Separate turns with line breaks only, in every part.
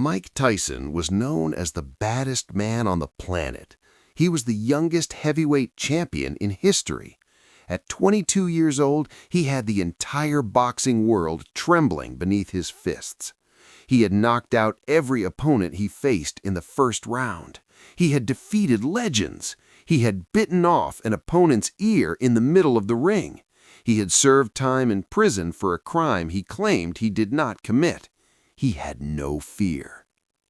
Mike Tyson was known as the baddest man on the planet. He was the youngest heavyweight champion in history. At 22 years old, he had the entire boxing world trembling beneath his fists. He had knocked out every opponent he faced in the first round. He had defeated legends. He had bitten off an opponent's ear in the middle of the ring. He had served time in prison for a crime he claimed he did not commit. He had no fear.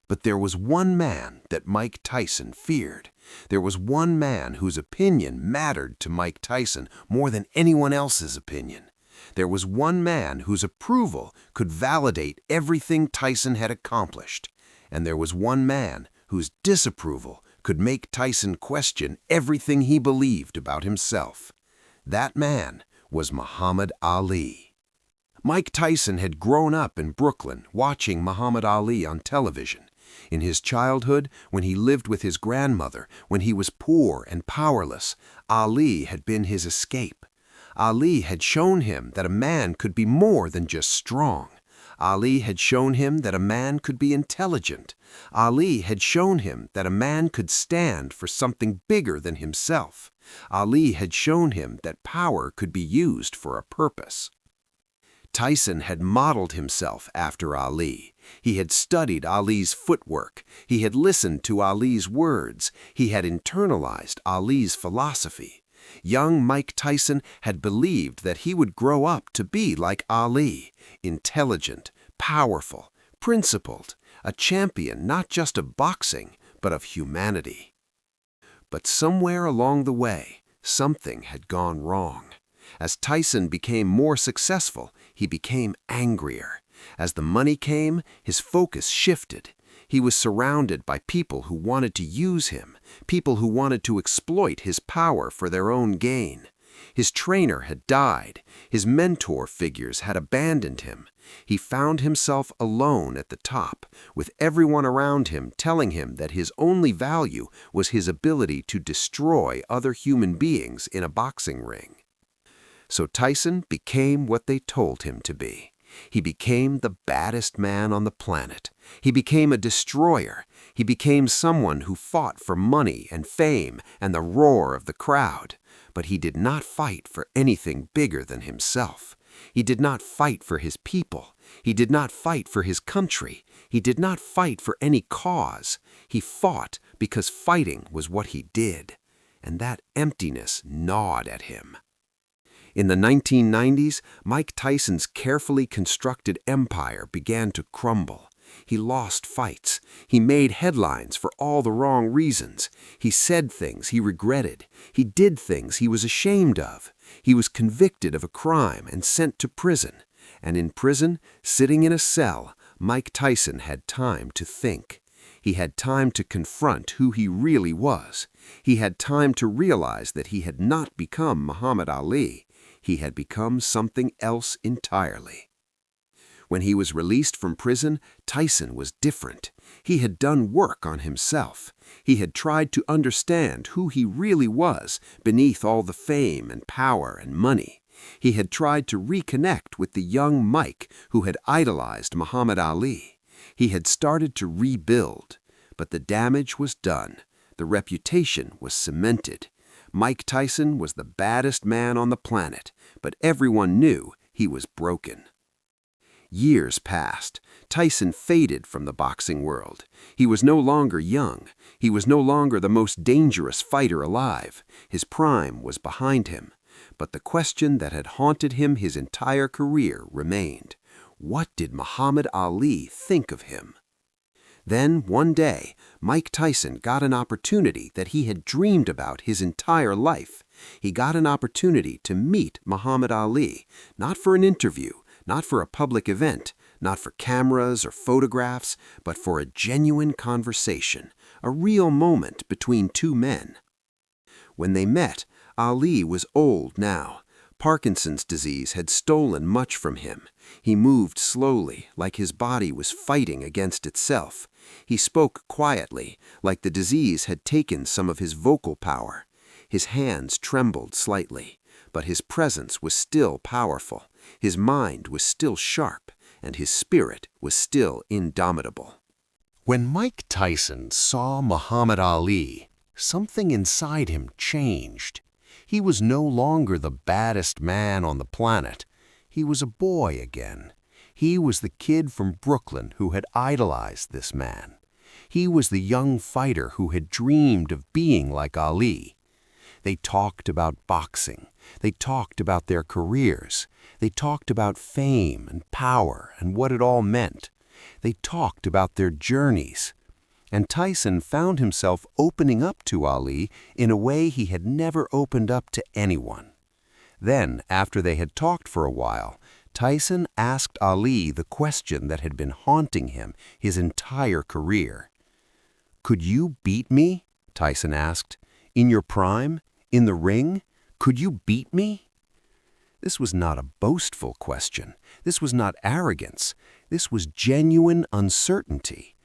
But there was one man that Mike Tyson feared. There was one man whose opinion mattered to Mike Tyson more than anyone else's opinion. There was one man whose approval could validate everything Tyson had accomplished. And there was one man whose disapproval could make Tyson question everything he believed about himself. That man was Muhammad Ali. Mike Tyson had grown up in Brooklyn watching Muhammad Ali on television. In his childhood, when he lived with his grandmother, when he was poor and powerless, Ali had been his escape. Ali had shown him that a man could be more than just strong. Ali had shown him that a man could be intelligent. Ali had shown him that a man could stand for something bigger than himself. Ali had shown him that power could be used for a purpose. Tyson had modeled himself after Ali. He had studied Ali's footwork. He had listened to Ali's words. He had internalized Ali's philosophy. Young Mike Tyson had believed that he would grow up to be like Ali, intelligent, powerful, principled, a champion not just of boxing, but of humanity. But somewhere along the way, something had gone wrong. As Tyson became more successful, he became angrier. As the money came, his focus shifted. He was surrounded by people who wanted to use him, people who wanted to exploit his power for their own gain. His trainer had died. His mentor figures had abandoned him. He found himself alone at the top, with everyone around him telling him that his only value was his ability to destroy other human beings in a boxing ring. So Tyson became what they told him to be. He became the baddest man on the planet. He became a destroyer. He became someone who fought for money and fame and the roar of the crowd. But he did not fight for anything bigger than himself. He did not fight for his people. He did not fight for his country. He did not fight for any cause. He fought because fighting was what he did. And that emptiness gnawed at him. In the 1990s, Mike Tyson's carefully constructed empire began to crumble. He lost fights. He made headlines for all the wrong reasons. He said things he regretted. He did things he was ashamed of. He was convicted of a crime and sent to prison. And in prison, sitting in a cell, Mike Tyson had time to think. He had time to confront who he really was. He had time to realize that he had not become Muhammad Ali. He had become something else entirely. When he was released from prison, Tyson was different. He had done work on himself. He had tried to understand who he really was beneath all the fame and power and money. He had tried to reconnect with the young Mike who had idolized Muhammad Ali. He had started to rebuild, but the damage was done. The reputation was cemented. Mike Tyson was the baddest man on the planet, but everyone knew he was broken. Years passed. Tyson faded from the boxing world. He was no longer young. He was no longer the most dangerous fighter alive. His prime was behind him. But the question that had haunted him his entire career remained. What did Muhammad Ali think of him? Then, one day, Mike Tyson got an opportunity that he had dreamed about his entire life. He got an opportunity to meet Muhammad Ali, not for an interview, not for a public event, not for cameras or photographs, but for a genuine conversation, a real moment between two men. When they met, Ali was old now. Parkinson's disease had stolen much from him. He moved slowly, like his body was fighting against itself. He spoke quietly, like the disease had taken some of his vocal power. His hands trembled slightly, but his presence was still powerful. His mind was still sharp, and his spirit was still indomitable. When Mike Tyson saw Muhammad Ali, something inside him changed. He was no longer the baddest man on the planet. He was a boy again. He was the kid from Brooklyn who had idolized this man. He was the young fighter who had dreamed of being like Ali. They talked about boxing. They talked about their careers. They talked about fame and power and what it all meant. They talked about their journeys. And Tyson found himself opening up to Ali in a way he had never opened up to anyone. Then, after they had talked for a while, Tyson asked Ali the question that had been haunting him his entire career. "Could you beat me?" Tyson asked. "In your prime? In the ring? Could you beat me?" This was not a boastful question. This was not arrogance. This was genuine uncertainty.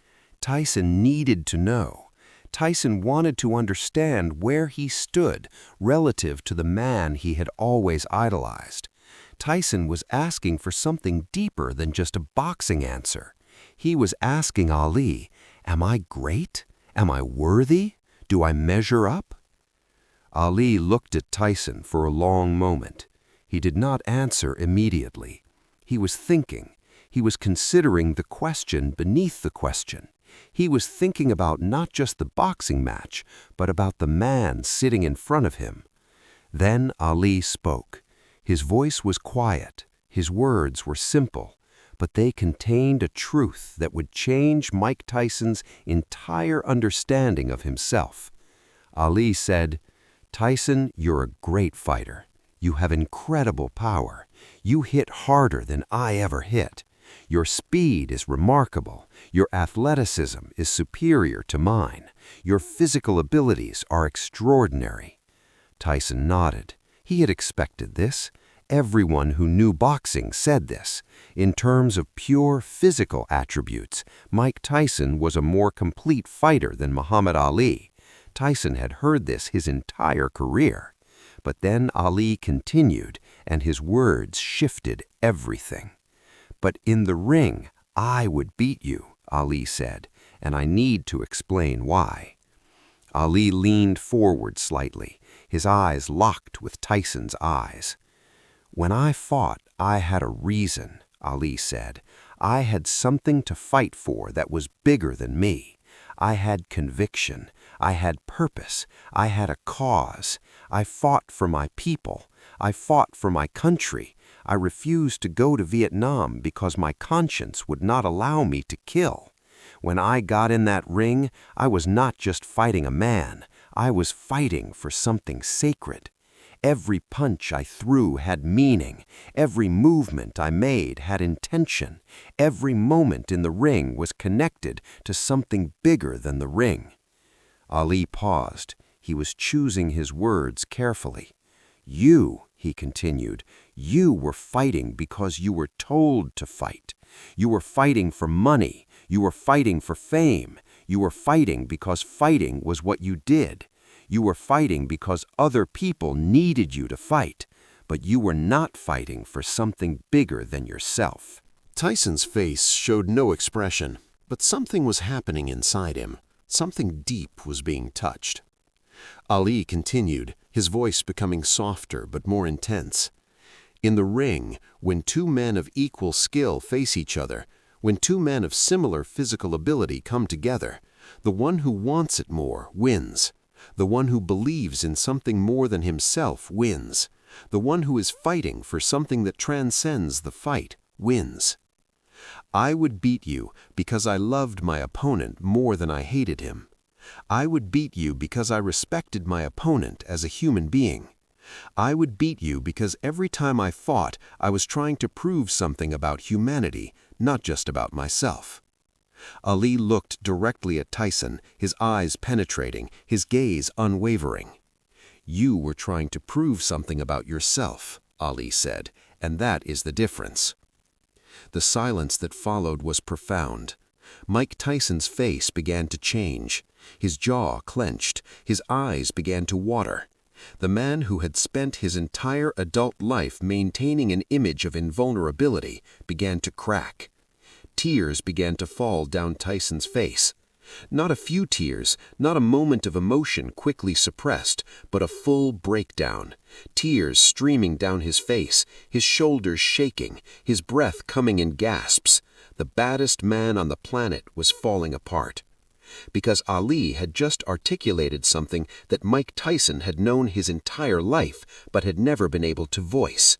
Tyson needed to know. Tyson wanted to understand where he stood relative to the man he had always idolized. Tyson was asking for something deeper than just a boxing answer. He was asking Ali, "Am I great? Am I worthy? Do I measure up?" Ali looked at Tyson for a long moment. He did not answer immediately. He was thinking. He was considering the question beneath the question. He was thinking about not just the boxing match, but about the man sitting in front of him. Then Ali spoke. His voice was quiet. His words were simple, but they contained a truth that would change Mike Tyson's entire understanding of himself. Ali said, "Tyson, you're a great fighter. You have incredible power. You hit harder than I ever hit. Your speed is remarkable. Your athleticism is superior to mine. Your physical abilities are extraordinary." Tyson nodded. He had expected this. Everyone who knew boxing said this. In terms of pure physical attributes, Mike Tyson was a more complete fighter than Muhammad Ali. Tyson had heard this his entire career. But then Ali continued, and his words shifted everything. "But in the ring, I would beat you," Ali said, "and I need to explain why." Ali leaned forward slightly, his eyes locked with Tyson's eyes. "When I fought, I had a reason," Ali said. "I had something to fight for that was bigger than me. I had conviction. I had purpose. I had a cause. I fought for my people. I fought for my country. I refused to go to Vietnam because my conscience would not allow me to kill. When I got in that ring, I was not just fighting a man. I was fighting for something sacred. Every punch I threw had meaning. Every movement I made had intention. Every moment in the ring was connected to something bigger than the ring." Ali paused. He was choosing his words carefully. "You," he continued, "you were fighting because you were told to fight. You were fighting for money. You were fighting for fame. You were fighting because fighting was what you did. You were fighting because other people needed you to fight, but you were not fighting for something bigger than yourself." Tyson's face showed no expression, but something was happening inside him. Something deep was being touched. Ali continued, his voice becoming softer but more intense. "In the ring, when two men of equal skill face each other, when two men of similar physical ability come together, the one who wants it more wins. The one who believes in something more than himself wins. The one who is fighting for something that transcends the fight wins. I would beat you because I loved my opponent more than I hated him. I would beat you because I respected my opponent as a human being. I would beat you because every time I fought, I was trying to prove something about humanity, not just about myself." Ali looked directly at Tyson, his eyes penetrating, his gaze unwavering. "You were trying to prove something about yourself," Ali said, "and that is the difference." The silence that followed was profound. Mike Tyson's face began to change. His jaw clenched. His eyes began to water. The man who had spent his entire adult life maintaining an image of invulnerability began to crack. Tears began to fall down Tyson's face. Not a few tears, not a moment of emotion quickly suppressed, but a full breakdown. Tears streaming down his face, his shoulders shaking, his breath coming in gasps. The baddest man on the planet was falling apart. Because Ali had just articulated something that Mike Tyson had known his entire life but had never been able to voice.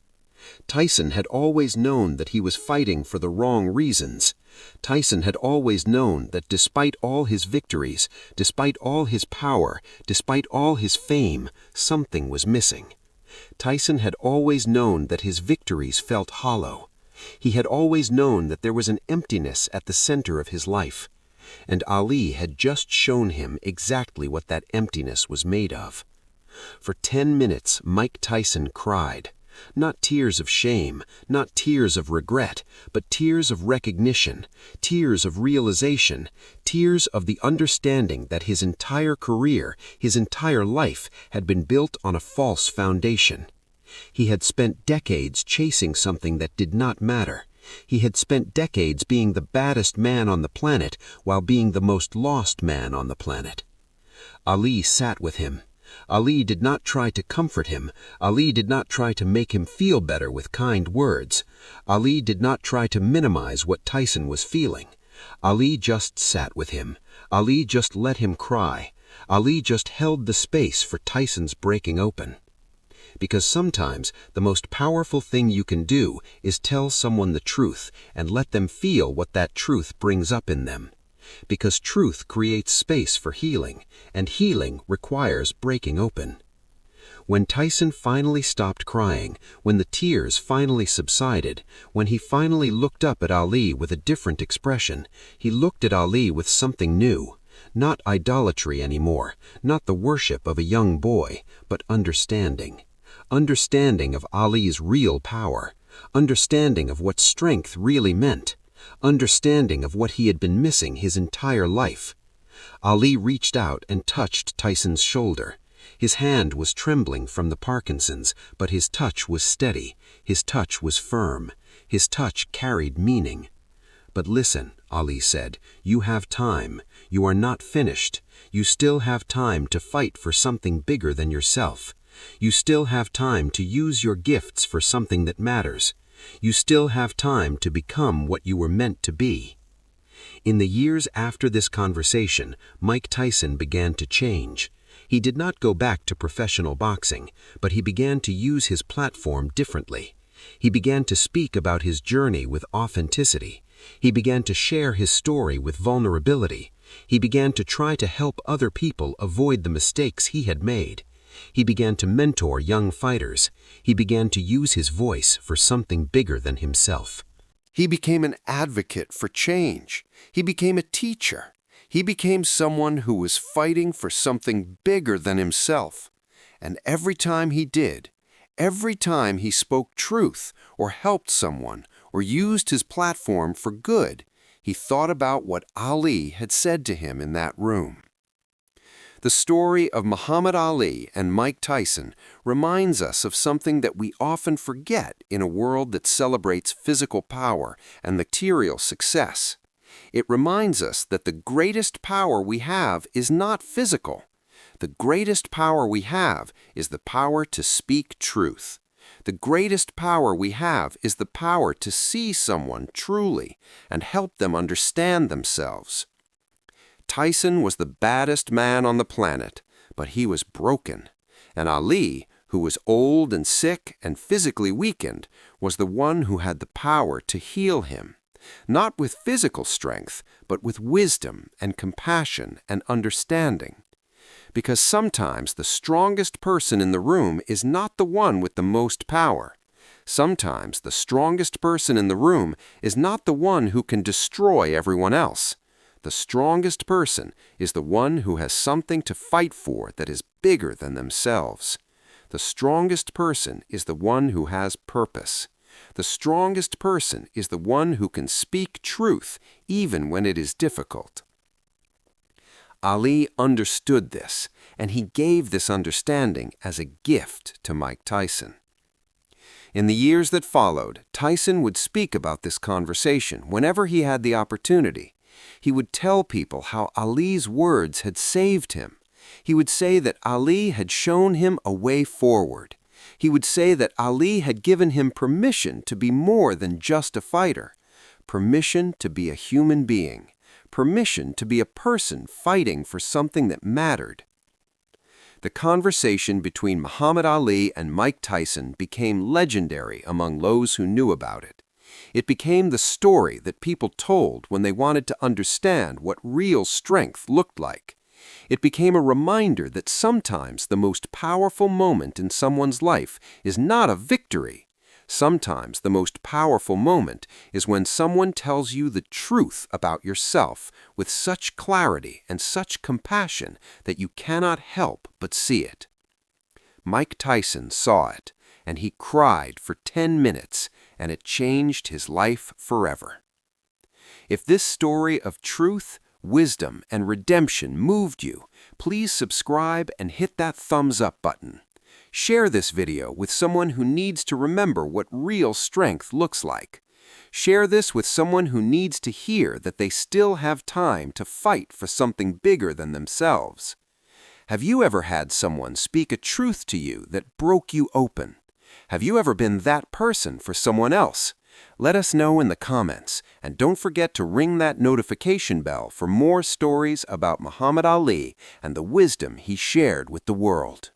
Tyson had always known that he was fighting for the wrong reasons. Tyson had always known that despite all his victories, despite all his power, despite all his fame, something was missing. Tyson had always known that his victories felt hollow. He had always known that there was an emptiness at the center of his life. And Ali had just shown him exactly what that emptiness was made of. For 10 minutes, Mike Tyson cried. Not tears of shame, not tears of regret, but tears of recognition, tears of realization, tears of the understanding that his entire career, his entire life, had been built on a false foundation. He had spent decades chasing something that did not matter. He had spent decades being the baddest man on the planet while being the most lost man on the planet. Ali sat with him. Ali did not try to comfort him. Ali did not try to make him feel better with kind words. Ali did not try to minimize what Tyson was feeling. Ali just sat with him. Ali just let him cry. Ali just held the space for Tyson's breaking open. Because sometimes the most powerful thing you can do is tell someone the truth and let them feel what that truth brings up in them. Because truth creates space for healing, and healing requires breaking open. When Tyson finally stopped crying, when the tears finally subsided, when he finally looked up at Ali with a different expression, he looked at Ali with something new. Not idolatry anymore, not the worship of a young boy, but understanding. Understanding of Ali's real power, understanding of what strength really meant, understanding of what he had been missing his entire life. Ali reached out and touched Tyson's shoulder. His hand was trembling from the Parkinson's, but his touch was steady, his touch was firm, his touch carried meaning. "But listen," Ali said, "you have time. You are not finished. You still have time to fight for something bigger than yourself. You still have time to use your gifts for something that matters. You still have time to become what you were meant to be." In the years after this conversation, Mike Tyson began to change. He did not go back to professional boxing, but he began to use his platform differently. He began to speak about his journey with authenticity. He began to share his story with vulnerability. He began to try to help other people avoid the mistakes he had made. He began to mentor young fighters. He began to use his voice for something bigger than himself. He became an advocate for change. He became a teacher. He became someone who was fighting for something bigger than himself. And every time he did, every time he spoke truth or helped someone or used his platform for good, he thought about what Ali had said to him in that room. The story of Muhammad Ali and Mike Tyson reminds us of something that we often forget in a world that celebrates physical power and material success. It reminds us that the greatest power we have is not physical. The greatest power we have is the power to speak truth. The greatest power we have is the power to see someone truly and help them understand themselves. Tyson was the baddest man on the planet, but he was broken. And Ali, who was old and sick and physically weakened, was the one who had the power to heal him, not with physical strength, but with wisdom and compassion and understanding. Because sometimes the strongest person in the room is not the one with the most power. Sometimes the strongest person in the room is not the one who can destroy everyone else. The strongest person is the one who has something to fight for that is bigger than themselves. The strongest person is the one who has purpose. The strongest person is the one who can speak truth even when it is difficult. Ali understood this, and he gave this understanding as a gift to Mike Tyson.
In the years that followed, Tyson would speak about this conversation whenever he had the opportunity. He would tell people how Ali's words had saved him. He would say that Ali had shown him a way forward. He would say that Ali had given him permission to be more than just a fighter, permission to be a human being, permission to be a person fighting for something that mattered. The conversation between Muhammad Ali and Mike Tyson became legendary among those who knew about it. It became the story that people told when they wanted to understand what real strength looked like. It became a reminder that sometimes the most powerful moment in someone's life is not a victory. Sometimes the most powerful moment is when someone tells you the truth about yourself with such clarity and such compassion that you cannot help but see it. Mike Tyson saw it, and he cried for 10 minutes, and it changed his life forever. If this story of truth, wisdom, and redemption moved you, please subscribe and hit that thumbs up button. Share this video with someone who needs to remember what real strength looks like. Share this with someone who needs to hear that they still have time to fight for something bigger than themselves. Have you ever had someone speak a truth to you that broke you open? Have you ever been that person for someone else? Let us know in the comments, and don't forget to ring that notification bell for more stories about Muhammad Ali and the wisdom he shared with the world.